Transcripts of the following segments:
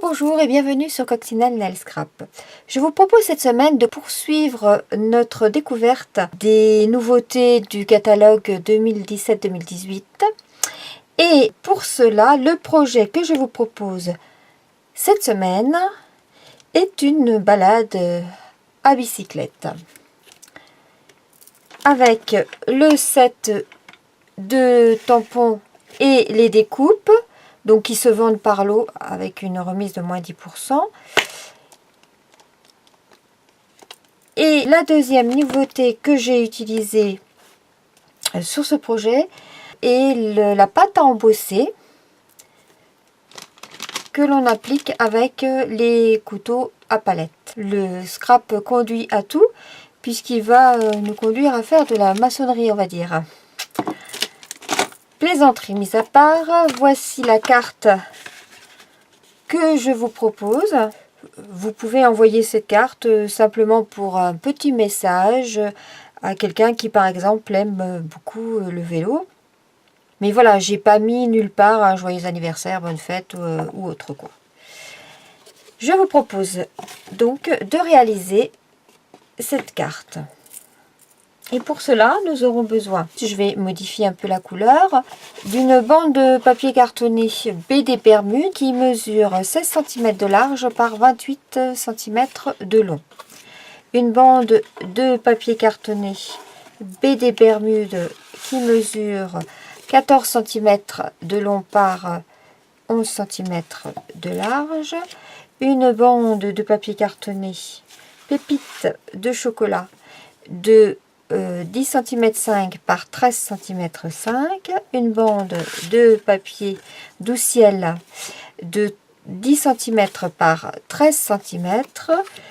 Bonjour et bienvenue sur Coccinelle Nail Scrap. Je vous propose cette semaine de poursuivre notre découverte des nouveautés du catalogue 2017-2018. Et pour cela, le projet que je vous propose cette semaine est une balade à bicyclette. Avec le set de tampons et les découpes, donc qui se vendent par lot avec une remise de moins 10%. Et la deuxième nouveauté que j'ai utilisée sur ce projet est la pâte à embosser que l'on applique avec les couteaux à palette. Le scrap conduit à tout puisqu'il va nous conduire à faire de la maçonnerie, on va dire. Plaisanterie mise à part, voici la carte que je vous propose. Vous pouvez envoyer cette carte simplement pour un petit message à quelqu'un qui par exemple aime beaucoup le vélo. Mais voilà, j'ai pas mis nulle part un joyeux anniversaire, bonne fête ou autre quoi. Je vous propose donc de réaliser cette carte. Et pour cela, nous aurons besoin, je vais modifier un peu la couleur, d'une bande de papier cartonné BD Bermude qui mesure 16 cm de large par 28 cm de long. Une bande de papier cartonné BD Bermude qui mesure 14 cm de long par 11 cm de large. Une bande de papier cartonné Pépites de chocolat de 10 cm 5 par 13 cm 5, une bande de papier doux ciel de 10 cm par 13 cm.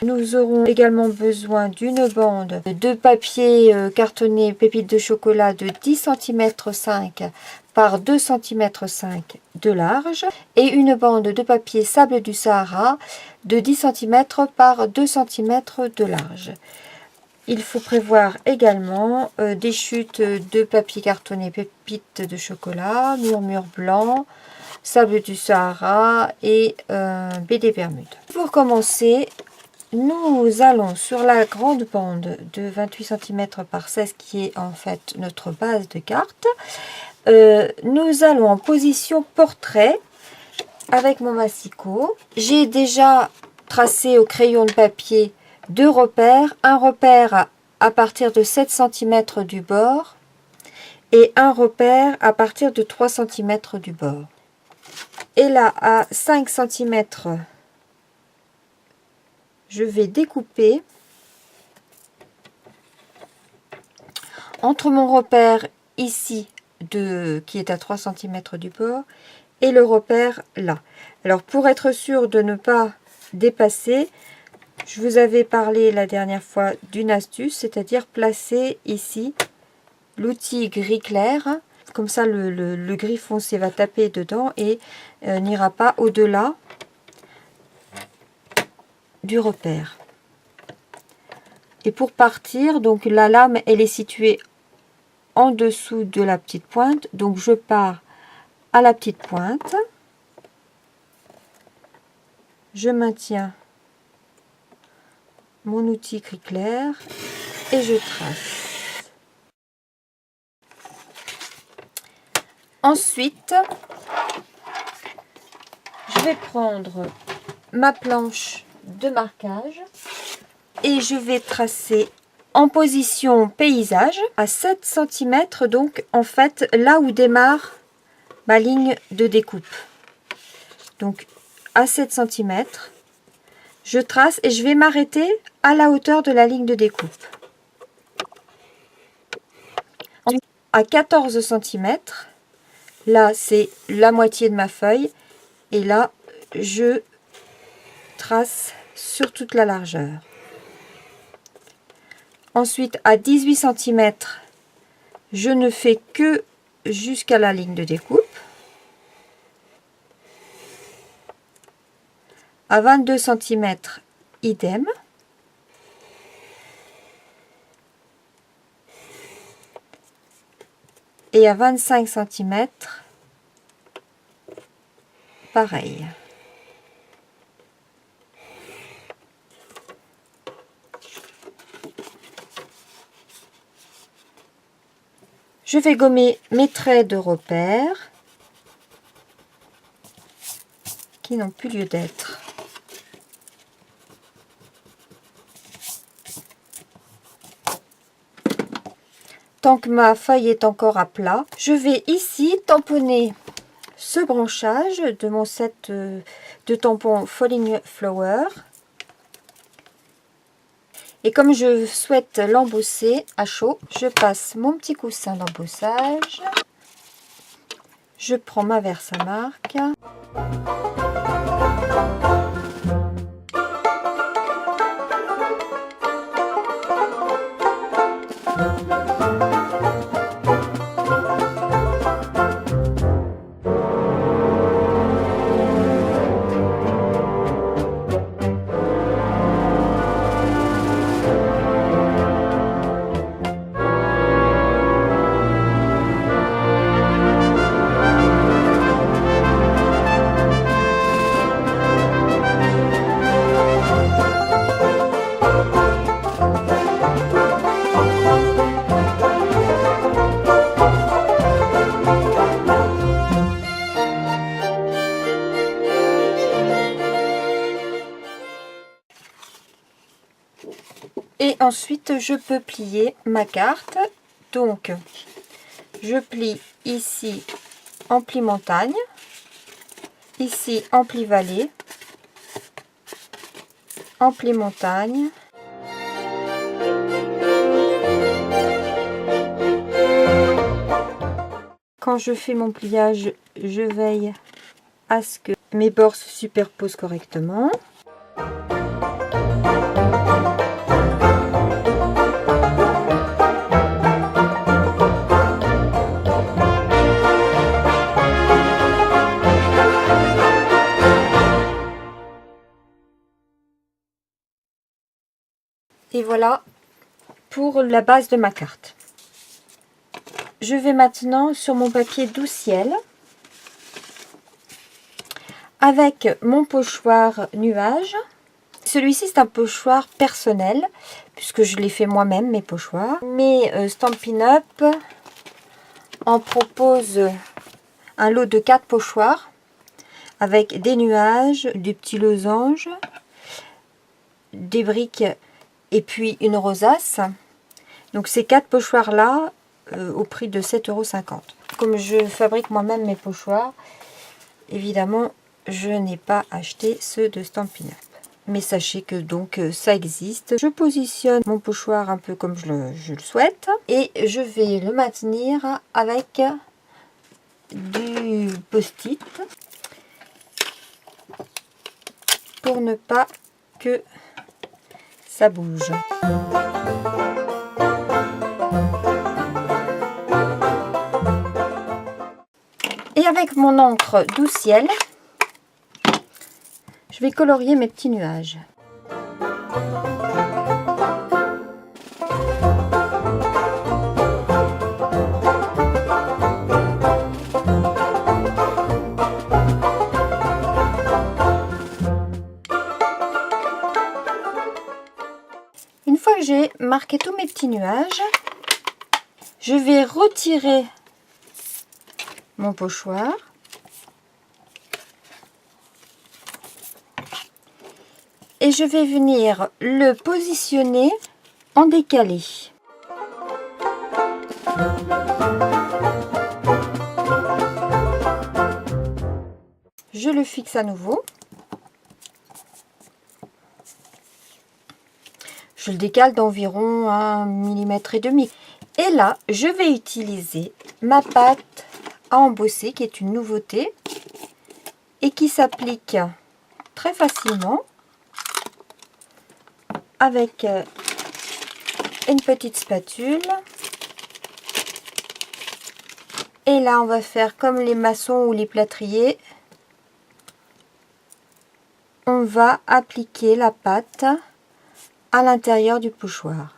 Nous aurons également besoin d'une bande de papier cartonné pépites de chocolat de 10 cm 5 par 2 cm 5 de large et une bande de papier sable du Sahara de 10 cm par 2 cm de large. Il faut prévoir également des chutes de papier cartonné pépites de chocolat, murmure blanc, sable du Sahara et BD Bermude. Pour commencer, nous allons sur la grande bande de 28 cm par 16 qui est en fait notre base de carte. Nous allons en position portrait avec mon massicot. J'ai déjà tracé au crayon de papier deux repères, un repère à partir de 7 cm du bord et un repère à partir de 3 cm du bord. Et là, à 5 cm, je vais découper entre mon repère ici, qui est à 3 cm du bord, et le repère là. Alors, pour être sûr de ne pas dépasser, je vous avais parlé la dernière fois d'une astuce, c'est-à-dire placer ici l'outil gris clair. Comme ça, le gris foncé va taper dedans et n'ira pas au-delà du repère. Et pour partir, donc la lame, elle est située en dessous de la petite pointe. Donc je pars à la petite pointe. Je maintiens mon outil gris clair et je trace. Ensuite, je vais prendre ma planche de marquage et je vais tracer en position paysage à 7 cm, donc en fait là où démarre ma ligne de découpe. Donc à 7 cm, je trace et je vais m'arrêter à la hauteur de la ligne de découpe. À 14 cm, là c'est la moitié de ma feuille et là je trace sur toute la largeur. Ensuite à 18 cm, je ne fais que jusqu'à la ligne de découpe. À 22 cm, idem. Et à 25 cm, pareil. Je vais gommer mes traits de repère qui n'ont plus lieu d'être. Tant que ma feuille est encore à plat, je vais ici tamponner ce branchage de mon set de tampons Falling Flower. Et comme je souhaite l'embosser à chaud, je passe mon petit coussin d'embossage. Je prends ma Versamark. Et ensuite, je peux plier ma carte. Donc, je plie ici en pli montagne, ici en pli vallée, en pli montagne. Quand je fais mon pliage, je veille à ce que mes bords se superposent correctement. Et voilà pour la base de ma carte. Je vais maintenant sur mon papier Doux Ciel avec mon pochoir nuage. Celui-ci c'est un pochoir personnel puisque je l'ai fait moi-même mes pochoirs. Mais Stampin' Up en propose un lot de 4 pochoirs avec des nuages, des petits losanges, des briques et puis une rosace. Donc ces 4 pochoirs là au prix de 7,50 €. Comme je fabrique moi-même mes pochoirs, évidemment je n'ai pas acheté ceux de Stampin' Up. Mais sachez que donc ça existe. Je positionne mon pochoir un peu comme je le souhaite et je vais le maintenir avec du post-it pour ne pas que ça bouge. Et avec mon encre Doux Ciel, je vais colorier mes petits nuages. Une fois que j'ai marqué tous mes petits nuages, je vais retirer mon pochoir et je vais venir le positionner en décalé. Je le fixe à nouveau. Je le décale d'environ 1,5 mm. Et là, je vais utiliser ma pâte à embosser, qui est une nouveauté et qui s'applique très facilement avec une petite spatule. Et là, on va faire comme les maçons ou les plâtriers. on va appliquer la pâte à l'intérieur du pochoir.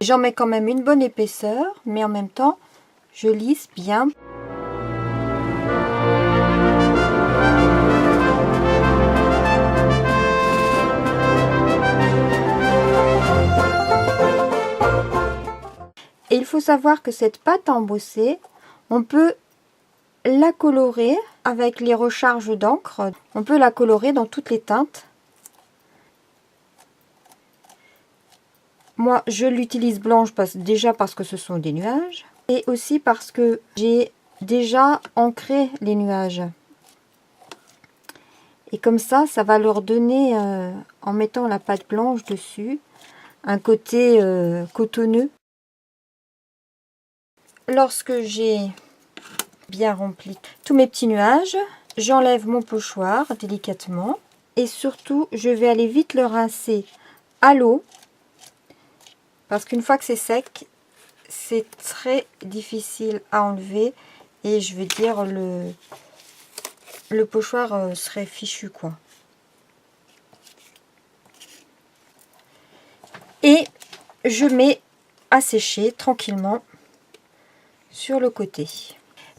J'en mets quand même une bonne épaisseur, mais en même temps, je lisse bien. Et il faut savoir que cette pâte embossée, on peut la colorer avec les recharges d'encre. On peut la colorer dans toutes les teintes. Moi, je l'utilise blanche déjà parce que ce sont des nuages et aussi parce que j'ai déjà ancré les nuages. Et comme ça va leur donner, en mettant la pâte blanche dessus, un côté cotonneux. Lorsque j'ai bien rempli tous mes petits nuages, j'enlève mon pochoir délicatement et surtout, je vais aller vite le rincer à l'eau. Parce qu'une fois que c'est sec, c'est très difficile à enlever et je veux dire le pochoir serait fichu quoi. Et je mets à sécher tranquillement sur le côté.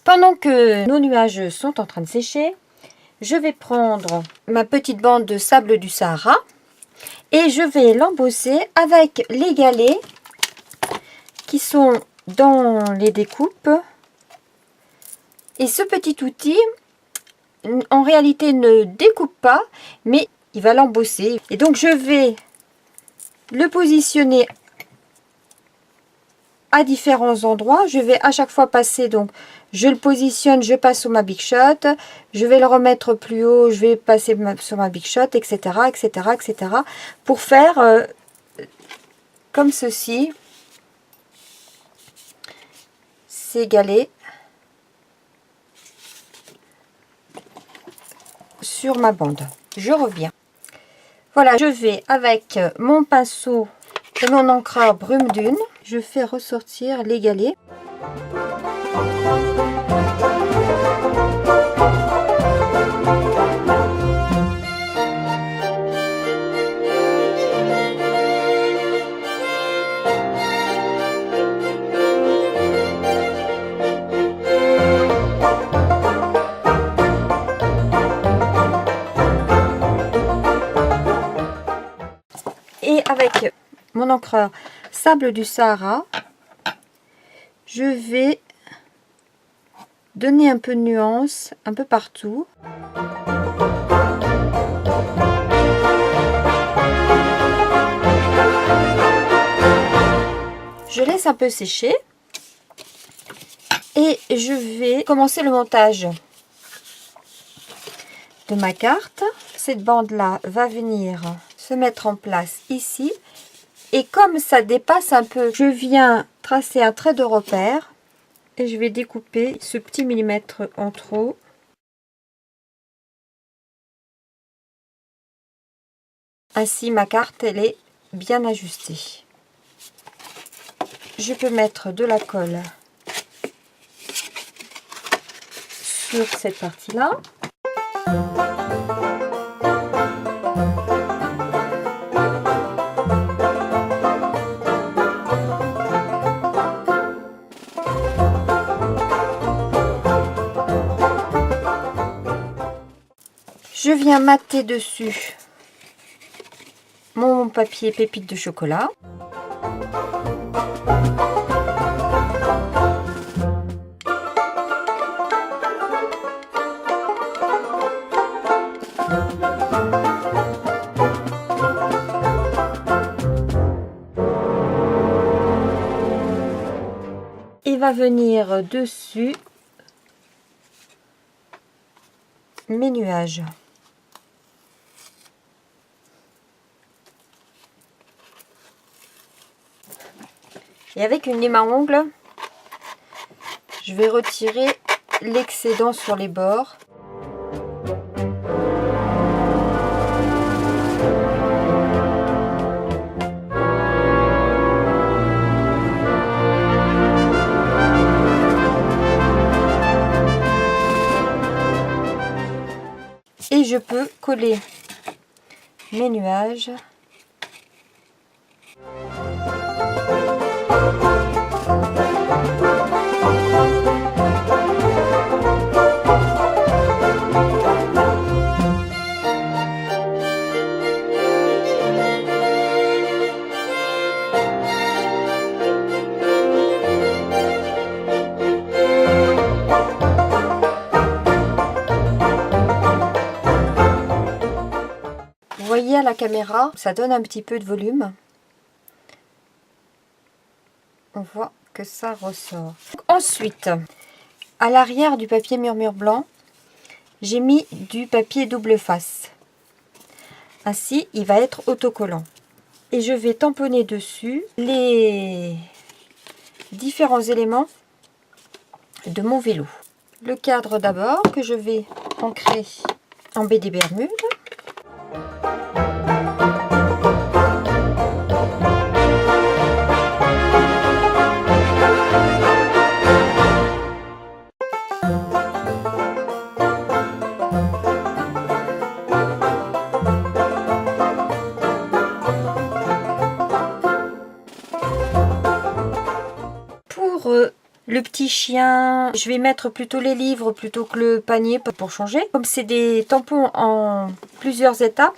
Pendant que nos nuages sont en train de sécher, je vais prendre ma petite bande de sable du Sahara. Et je vais l'embosser avec les galets qui sont dans les découpes. Et ce petit outil, en réalité, ne découpe pas, mais il va l'embosser. Et donc, je vais le positionner à différents endroits. Je vais à chaque fois passer, donc, je le positionne, je passe sur ma Big Shot, je vais le remettre plus haut, je vais passer sur ma Big Shot, etc., etc., etc., pour faire comme ceci, ces galets sur ma bande. Je reviens. Voilà, je vais avec mon pinceau et mon encreur brume dune, je fais ressortir les galets. Et avec mon encreur sable du Sahara, je vais donner un peu de nuance un peu partout. Je laisse un peu sécher et je vais commencer le montage de ma carte. Cette bande là va venir se mettre en place ici et comme ça dépasse un peu, je viens tracer un trait de repère et je vais découper ce petit millimètre en trop. Ainsi ma carte elle est bien ajustée. Je peux mettre de la colle sur cette partie là. Je viens mater dessus mon papier pépite de chocolat. Et va venir dessus mes nuages. Et avec une lime à ongles, je vais retirer l'excédent sur les bords. je peux coller mes nuages. Vous voyez à la caméra, ça donne un petit peu de volume. On voit que ça ressort. Ensuite, à l'arrière du papier murmure blanc, j'ai mis du papier double face. Ainsi, il va être autocollant. Et je vais tamponner dessus les différents éléments de mon vélo. Le cadre d'abord, que je vais ancrer en baie des Bermudes. Pour le petit chien, je vais mettre plutôt les livres plutôt que le panier pour changer. Comme c'est des tampons en plusieurs étapes,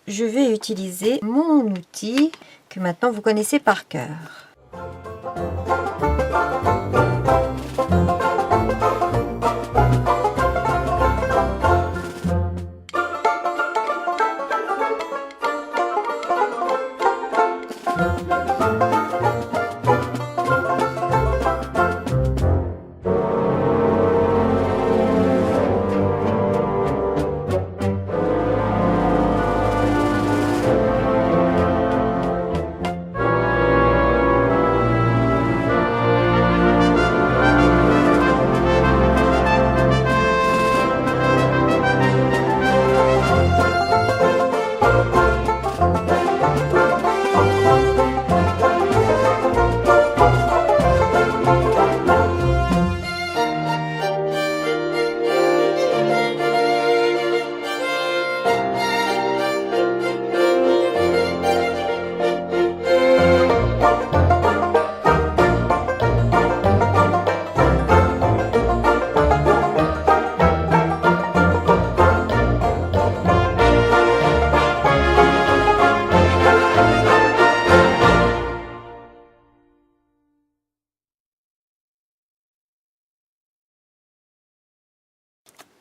je vais utiliser mon outil que maintenant vous connaissez par cœur.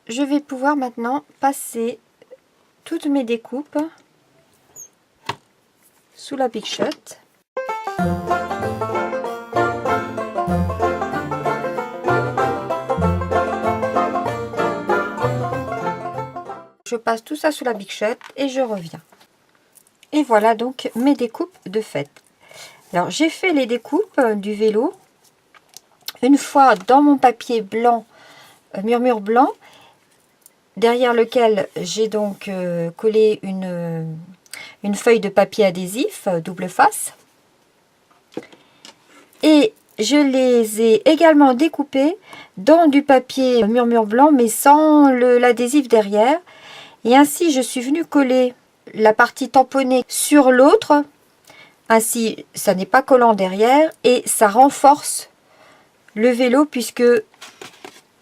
Je vais pouvoir maintenant passer toutes mes découpes sous la Big Shot. Je passe tout ça sous la Big Shot et je reviens. Et voilà donc mes découpes de fait. Alors j'ai fait les découpes du vélo une fois dans mon papier blanc, murmure blanc, derrière lequel j'ai donc collé une feuille de papier adhésif double face. Et je les ai également découpés dans du papier murmure blanc, mais sans l'adhésif derrière. Et ainsi, je suis venue coller la partie tamponnée sur l'autre. Ainsi, ça n'est pas collant derrière et ça renforce le vélo puisque,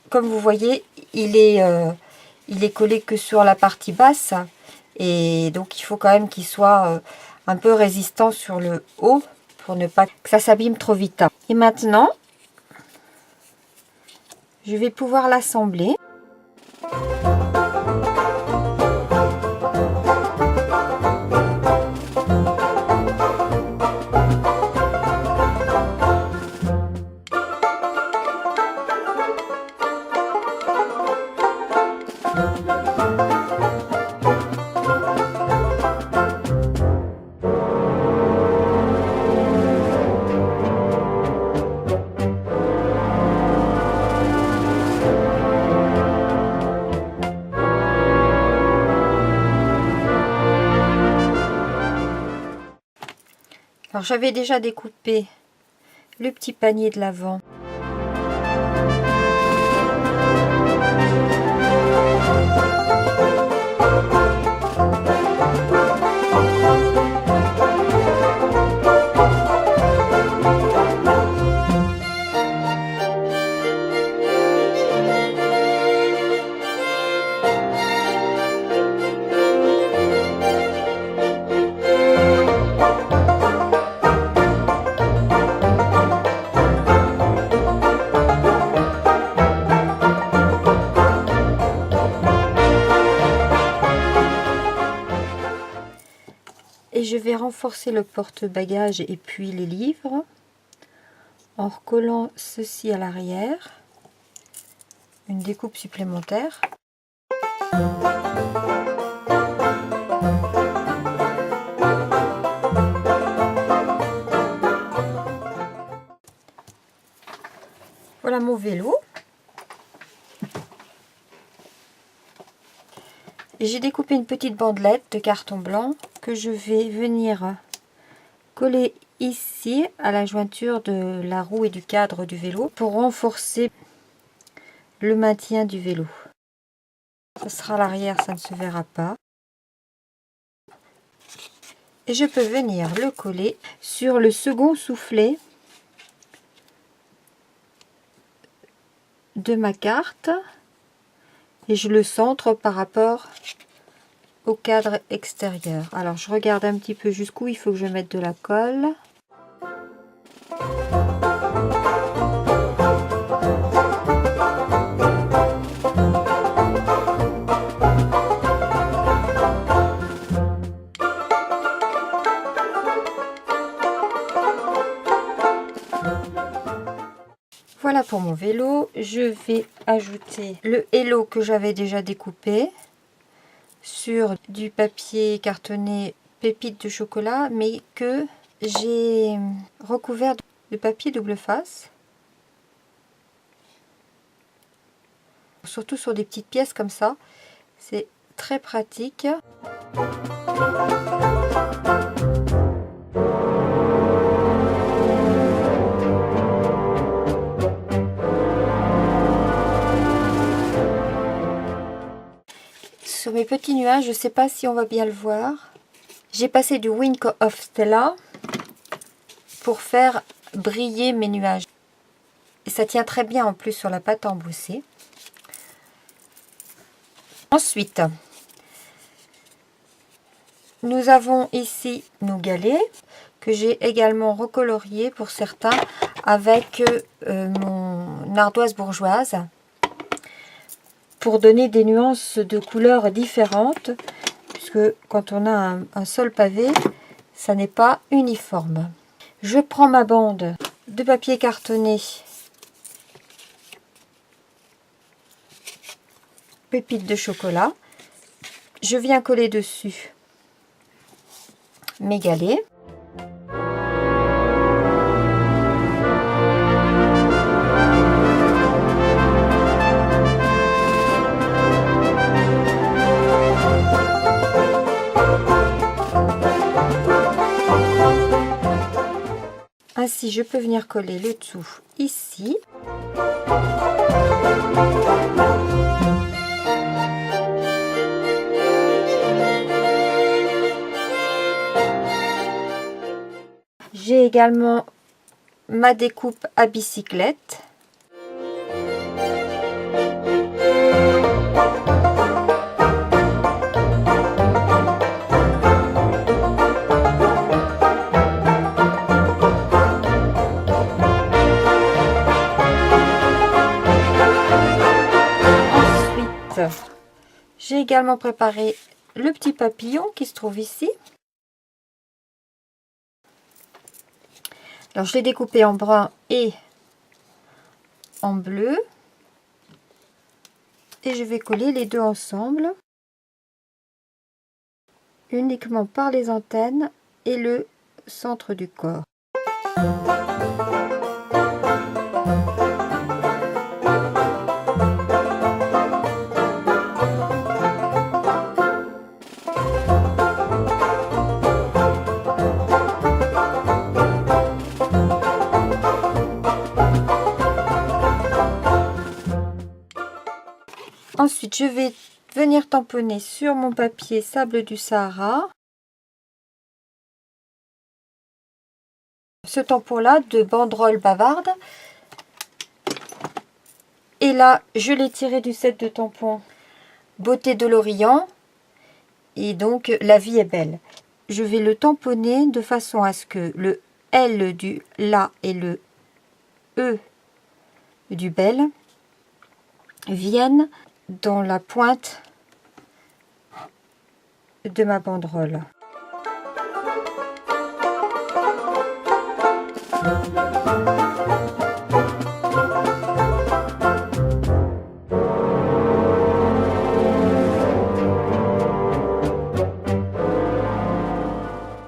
comme vous voyez, il est collé que sur la partie basse. Et donc, il faut quand même qu'il soit un peu résistant sur le haut pour ne pas que ça s'abîme trop vite. Et maintenant, je vais pouvoir l'assembler. Alors j'avais déjà découpé le petit panier de l'avant. Et je vais renforcer le porte-bagages et puis les livres en recollant ceci à l'arrière. Une découpe supplémentaire. Voilà mon vélo. J'ai découpé une petite bandelette de carton blanc que je vais venir coller ici à la jointure de la roue et du cadre du vélo pour renforcer le maintien du vélo. Ce sera à l'arrière, ça ne se verra pas. Et je peux venir le coller sur le second soufflet de ma carte et je le centre par rapport au cadre extérieur. Alors je regarde un petit peu jusqu'où il faut que je mette de la colle. Voilà pour mon vélo. Je vais ajouter le hello que j'avais déjà découpé sur du papier cartonné pépites de chocolat, mais que j'ai recouvert de papier double face. Surtout sur des petites pièces comme ça. C'est très pratique. Sur mes petits nuages, je ne sais pas si on va bien le voir. J'ai passé du Wink of Stella pour faire briller mes nuages. Et ça tient très bien en plus sur la pâte à embousser. Ensuite, nous avons ici nos galets que j'ai également recoloriés pour certains avec mon ardoise bourgeoise pour donner des nuances de couleurs différentes, puisque quand on a un sol pavé, ça n'est pas uniforme. Je prends ma bande de papier cartonné pépites de chocolat. Je viens coller dessus mes galets. Ainsi, je peux venir coller le tout ici. J'ai également ma découpe à bicyclette. J'ai également préparé le petit papillon qui se trouve ici. Alors je l'ai découpé en brun et en bleu. Et je vais coller les deux ensemble. Uniquement par les antennes et le centre du corps. Ensuite, je vais venir tamponner sur mon papier sable du Sahara. Ce tampon-là de banderole bavarde. Et là, je l'ai tiré du set de tampons Beauté de l'Orient. Et donc, la vie est belle. Je vais le tamponner de façon à ce que le L du la et le E du belle viennent dans la pointe de ma banderole.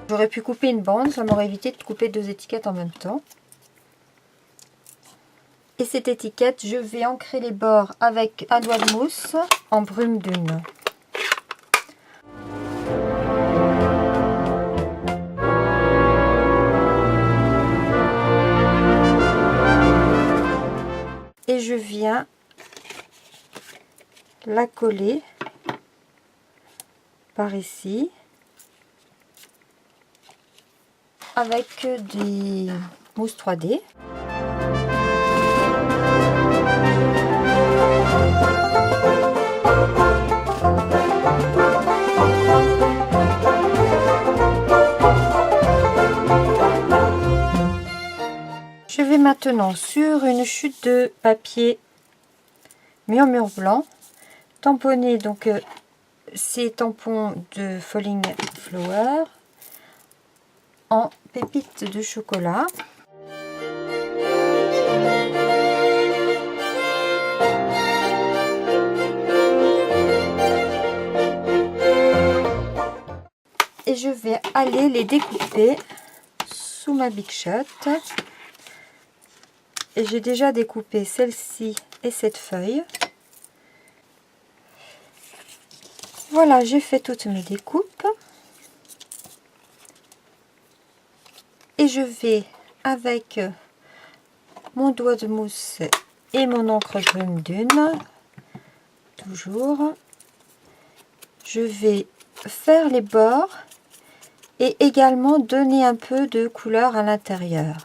J'aurais pu couper une bande, ça m'aurait évité de couper deux étiquettes en même temps. Et cette étiquette, je vais ancrer les bords avec un doigt de mousse en brume dune. Et je viens la coller par ici avec des mousses 3D. Je vais maintenant sur une chute de papier murmure blanc tamponner donc ces tampons de Falling Flower en pépites de chocolat. Et je vais aller les découper sous ma Big Shot. Et j'ai déjà découpé celle-ci et cette feuille. Voilà, j'ai fait toutes mes découpes. Et je vais, avec mon doigt de mousse et mon encre brume dune, toujours, je vais faire les bords et également donner un peu de couleur à l'intérieur.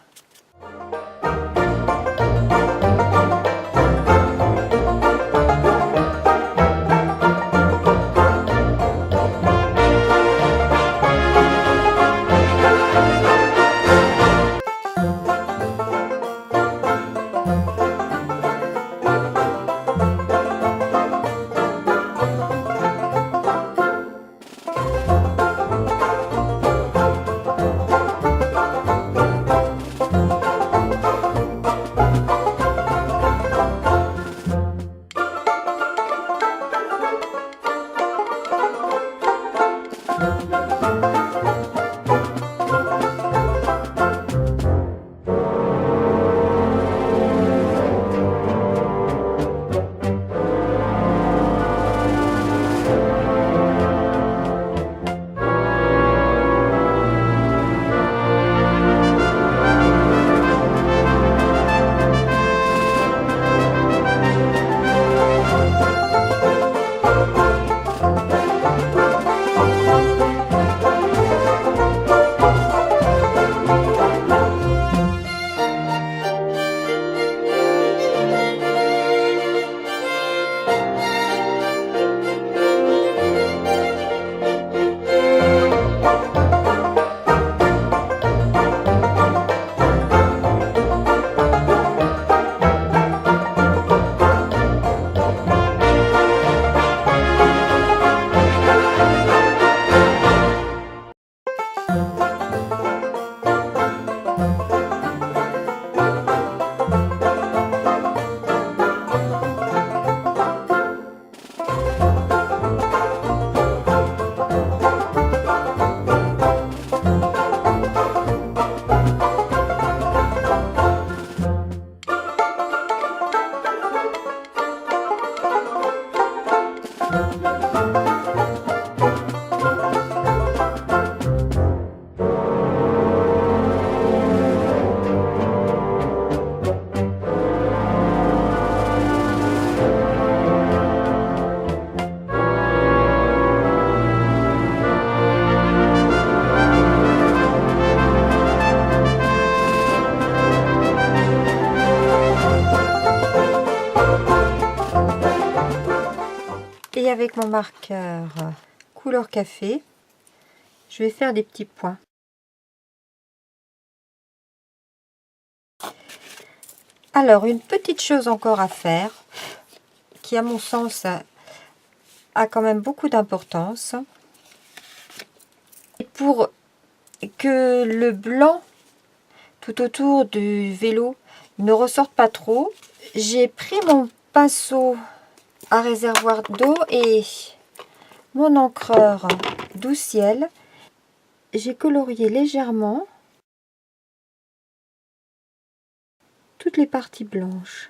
Et avec mon marqueur couleur café, je vais faire des petits points. Alors, une petite chose encore à faire, qui à mon sens a quand même beaucoup d'importance. Pour que le blanc tout autour du vélo ne ressortent pas trop. J'ai pris mon pinceau à réservoir d'eau et mon encreur Doux Ciel. J'ai colorié légèrement toutes les parties blanches.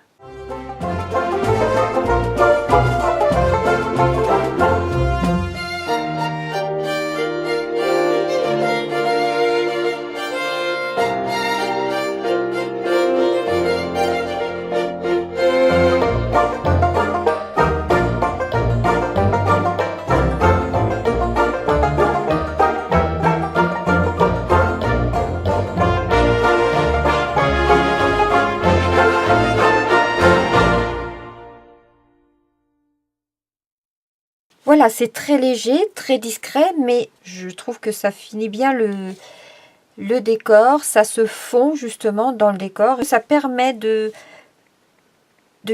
Voilà, c'est très léger, très discret, mais je trouve que ça finit bien le décor. Ça se fond justement dans le décor. Ça permet de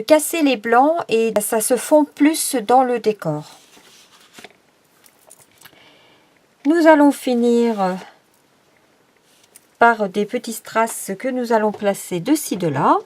casser les blancs et ça se fond plus dans le décor. Nous allons finir par des petits strass que nous allons placer de ci, de là.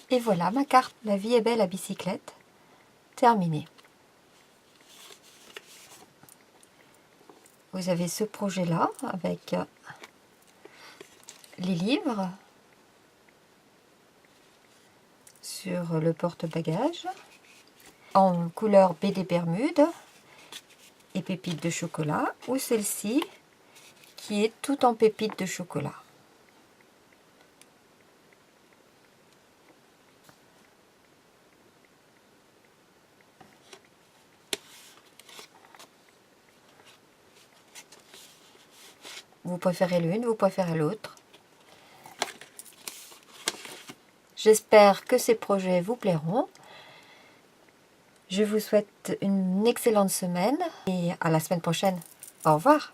Et voilà ma carte La vie est belle à bicyclette terminée. Vous avez ce projet-là avec les livres sur le porte-bagages en couleur baie des Bermudes et pépites de chocolat, ou celle-ci qui est tout en pépites de chocolat. Vous préférez l'une, vous préférez l'autre. J'espère que ces projets vous plairont. Je vous souhaite une excellente semaine et à la semaine prochaine. Au revoir.